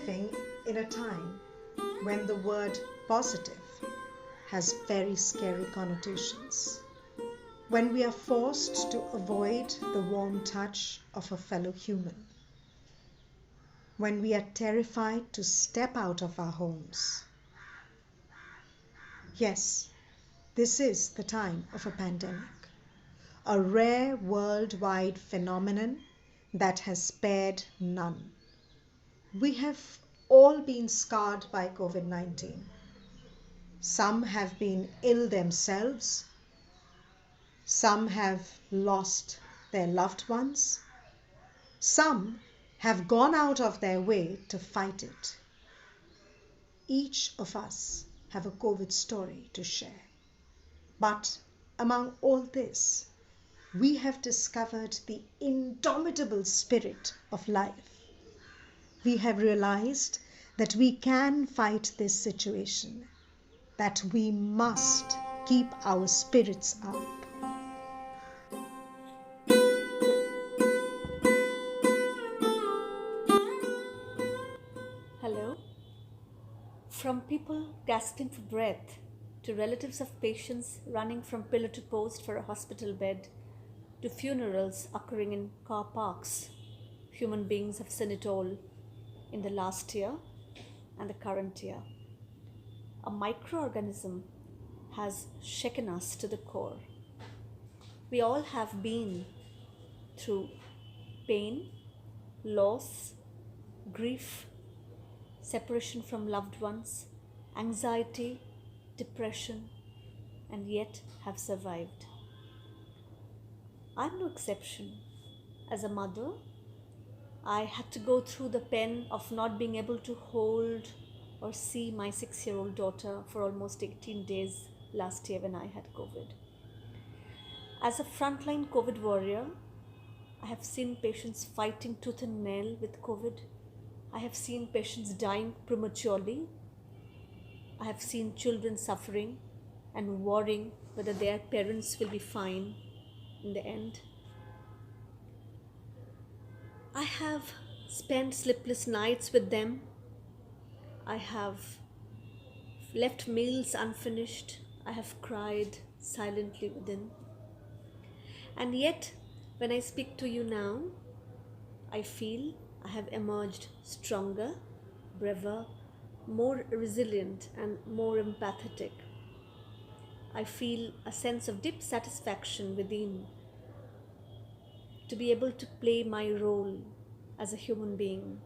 living in a time when the word positive has very scary connotations, when we are forced to avoid the warm touch of a fellow human, when we are terrified to step out of our homes. Yes, this is the time of a pandemic, a rare worldwide phenomenon that has spared none. We have all been scarred by COVID-19. Some have been ill themselves. Some have lost their loved ones. Some have gone out of their way to fight it. Each of us have a COVID story to share. But among all this, we have discovered the indomitable spirit of life. We have realized that we can fight this situation, that we must keep our spirits up. Hello. From people gasping for breath to relatives of patients running from pillar to post for a hospital bed to funerals occurring in car parks, human beings have seen it all in the last year and the current year. A microorganism has shaken us to the core. We all have been through pain, loss, grief, separation from loved ones, anxiety, depression, and yet have survived. I'm no exception. As a mother, I had to go through the pain of not being able to hold or see my 6-year-old daughter for almost 18 days last year when I had COVID. As a frontline COVID warrior, I have seen patients fighting tooth and nail with COVID. I have seen patients dying prematurely. I have seen children suffering and worrying whether their parents will be fine in the end. I have spent sleepless nights with them. I have left meals unfinished. I have cried silently within. And yet, when I speak to you now, I feel I have emerged stronger, braver, more resilient, and more empathetic. I feel a sense of deep satisfaction within to be able to play my role as a human being.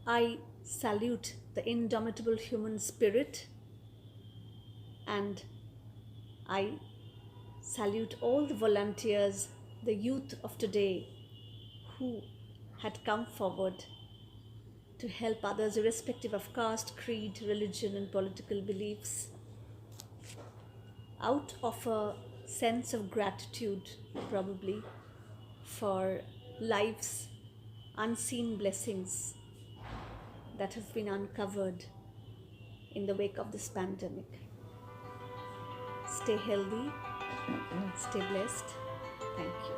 I salute the indomitable human spirit, and I salute all the volunteers, the youth of today who had come forward to help others irrespective of caste, creed, religion, and political beliefs. Out of a sense of gratitude, probably, for life's unseen blessings that have been uncovered in the wake of this pandemic. Stay healthy, stay blessed. Thank you.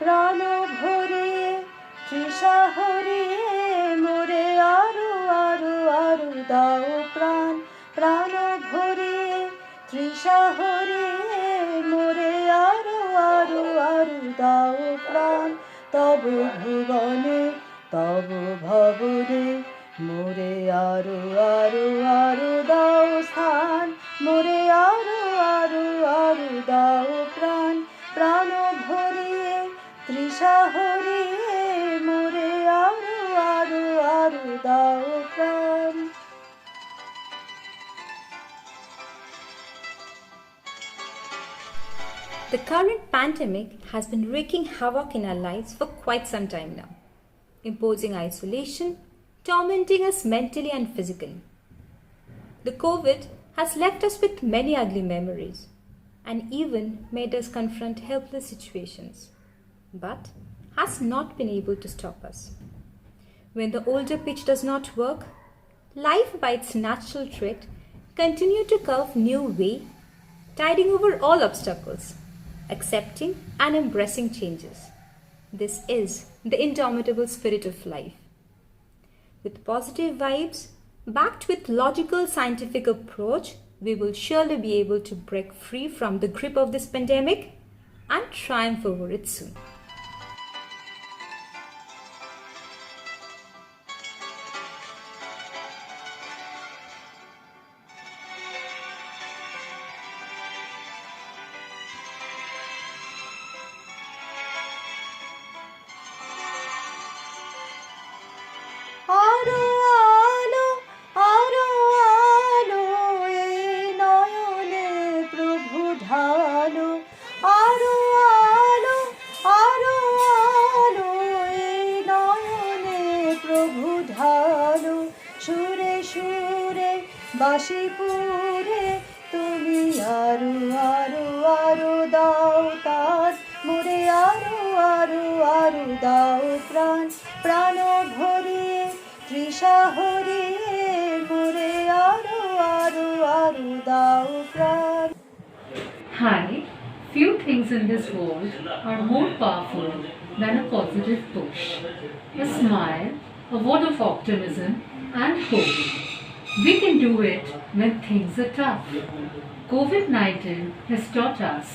প্রাণ ভরে তৃষা হরিয়ে মোরে আরো আরো আরো দাও প্রাণ প্রাণ ভরে তৃষা হরিয়ে মোরে আরো আরো আরো দাও প্রাণ তব ভুবনে তব ভবনে মোরে আরো আরো আরো দাও স্থান মোরে আরো আরো আরো দাও প্রাণ প্রাণ ভরিয়ে তৃষা হরিয়ে মোরে আরো আরো আরো দাও প্রাণ। The current pandemic has been wreaking havoc in our lives for quite some time now, imposing isolation, tormenting us mentally and physically. The COVID has left us with many ugly memories and even made us confront helpless situations, but has not been able to stop us. When the older pitch does not work, life by its natural trait continued to carve new way, tiding over all obstacles, accepting and embracing changes. This is the indomitable spirit of life. With positive vibes, backed with logical scientific approach, we will surely be able to break free from the grip of this pandemic and triumph over it soon. আরো আলো আরো আলো এই নয়নে প্রভু ঢালো আরো আলো আরো আলো এই নয়নে প্রভু ঢালো সুরে সুরে বাঁশিপুরে তুমি আরো আরো আরো দাও তার মোরে আরো আরো আরো দাও প্রাণ প্রাণ ভরিয়ে তৃষা হরিয়ে মোরে আরো আরো আরো দাও প্রাণ Hi, few things in this world are more powerful than a positive push. A smile, a word of optimism and hope. We can do it when things are tough. COVID-19 has taught us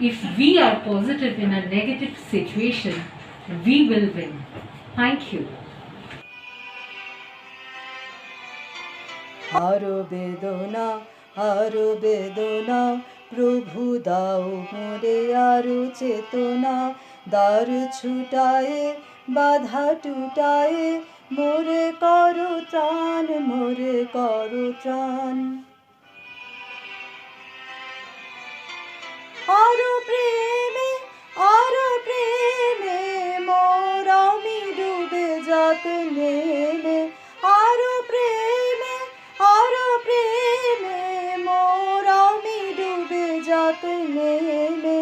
if we are positive in a negative situation, we will win. Thank you. আরো বেদনা প্রভু দাও মোরে আরো চেতনা দ্বার ছুটায়ে বাধা টুটায়ে মোরে করো ত্রাণ আরো প্রেমে মোর আমি ডুবে যাক নেমে আরো প্রেমে মোর আমি ডুবে যাক নেমে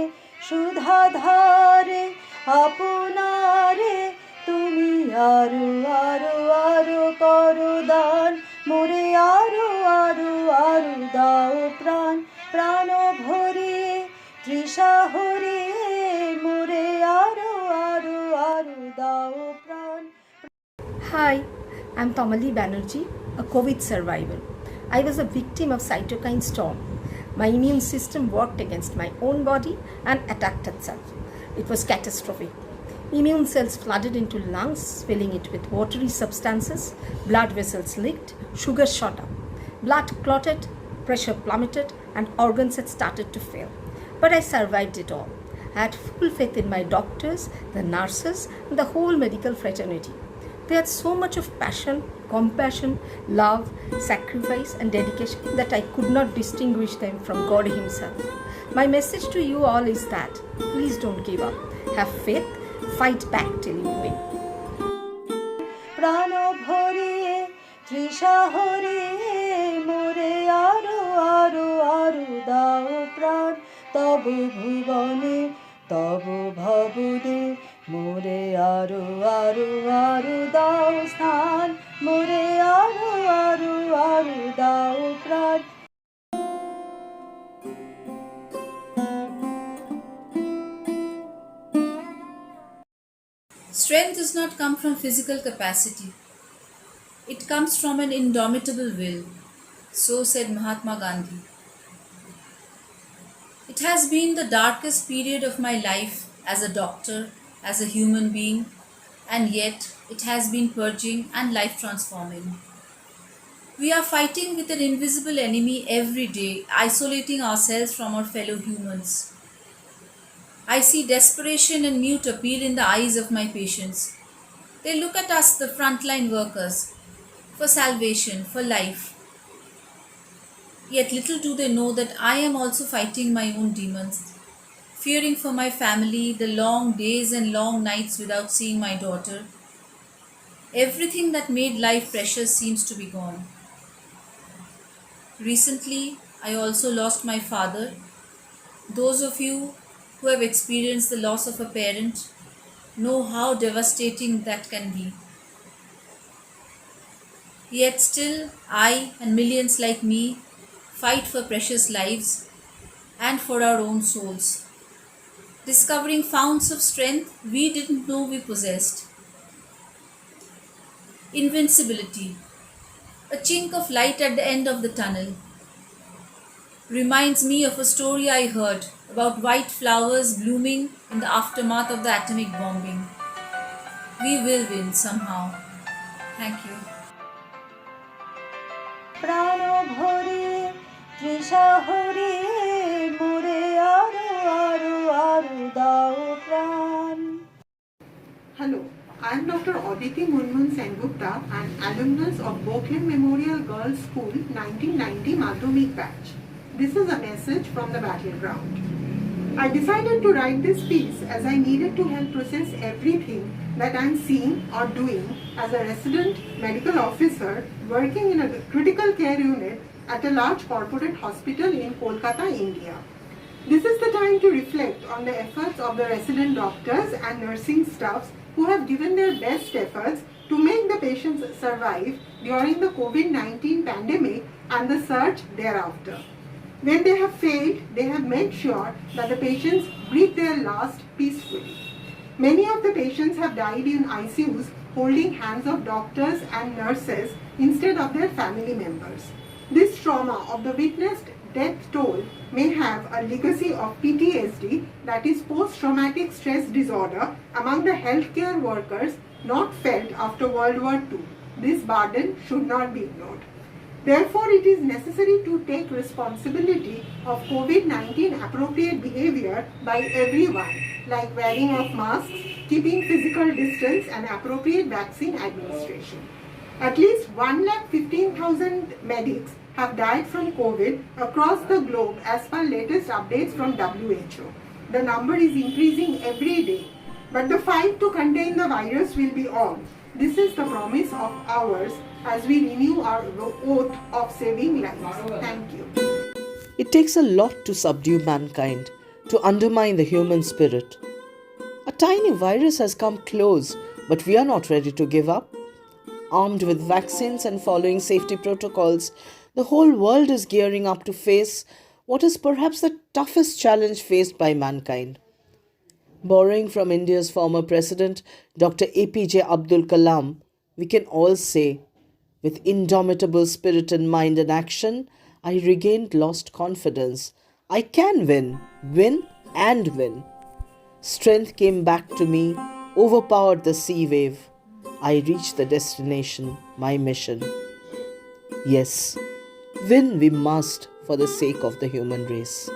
সুধা ধারে আপনারে তুমি আরো আরো আরো করো দান মোরে আরো আরো আরো দাও প্রাণ প্রাণ ভরিয়ে তৃষা হরিয়ে মোরে আরো আরো আরো দাও প্রাণ Hi, I'm Tamali Banerjee, a COVID survivor. I was a victim of cytokine storm. My immune system worked against my own body and attacked itself. It was catastrophic. Immune cells flooded into lungs, filling it with watery substances. Blood vessels leaked, sugar shot up. Blood clotted, pressure plummeted, and organs had started to fail. But I survived it all. I had full faith in my doctors, the nurses, and the whole medical fraternity. They had so much of passion, compassion, love, sacrifice, and dedication that I could not distinguish them from God Himself. My message to you all is that please don't give up. Have faith, fight back till you win. প্রাণ ভরিয়ে তৃষা হরিয়ে মোরে আরো আরো আরো দাও প্রাণ তব ভুবনে তব ভবদে মোরে আরো আরো আরো দাও স্থান মোরে আরো আরো আরো দাও প্রাণ Strength does not come from physical capacity. It comes from an indomitable will. So said Mahatma Gandhi. It has been the darkest period of my life as a doctor, as a human being, and yet it has been purging and life transforming. We are fighting with an invisible enemy every day, isolating ourselves from our fellow humans. I see desperation and mute appeal in the eyes of my patients. They look at us, the frontline workers, for salvation, for life. Yet little do they know that I am also fighting my own demons, fearing for my family, the long days and long nights without seeing my daughter. Everything that made life precious seems to be gone. Recently, I also lost my father. Those of you who have experienced the loss of a parent know how devastating that can be. Yet still, I and millions like me fight for precious lives and for our own souls, discovering founts of strength we didn't know we possessed. Invincibility, a chink of light at the end of the tunnel, reminds me of a story I heard about white flowers blooming in the aftermath of the atomic bombing. We will win somehow. Thank you. প্রাণ ভরে তৃষাহরে মোরে আরো আরো আরো দাও প্রাণ। Hello, I am Dr. Aditi Munmun Sengupta, an alumnus of Bokhlim Memorial Girls School 1990 Madhyamik batch. This is a message from the battleground. I decided to write this piece as I needed to help process everything that I am seeing or doing as a resident medical officer working in a critical care unit at a large corporate hospital in Kolkata, India. This is the time to reflect on the efforts of the resident doctors and nursing staffs who have given their best efforts to make the patients survive during the COVID-19 pandemic and the surge thereafter. When they have failed, they have made sure that the patients breathe their last peacefully. Many of the patients have died in ICUs holding hands of doctors and nurses instead of their family members. This trauma of the witnessed death toll may have a legacy of PTSD, that is post-traumatic stress disorder, among the healthcare workers not felt after World War II. This burden should not be ignored. Therefore, it is necessary to take responsibility of COVID-19 appropriate behavior by everyone, like wearing of masks, keeping physical distance, and appropriate vaccine administration. At least 1,15,000 medics have died from COVID across the globe as per latest updates from WHO. The number is increasing every day, but the fight to contain the virus will be on. This is the promise of ours as we renew our oath of saving lives. Thank you. It takes a lot to subdue mankind, to undermine the human spirit. A tiny virus has come close, but we are not ready to give up. Armed with vaccines and following safety protocols, the whole world is gearing up to face what is perhaps the toughest challenge faced by mankind. Borrowing from India's former president, Dr. APJ Abdul Kalam, we can all say, with indomitable spirit in mind and action, I regained lost confidence. I can win and win. Strength came back to me, overpowered the sea wave. I reached the destination, my mission. Yes, win we must for the sake of the human race.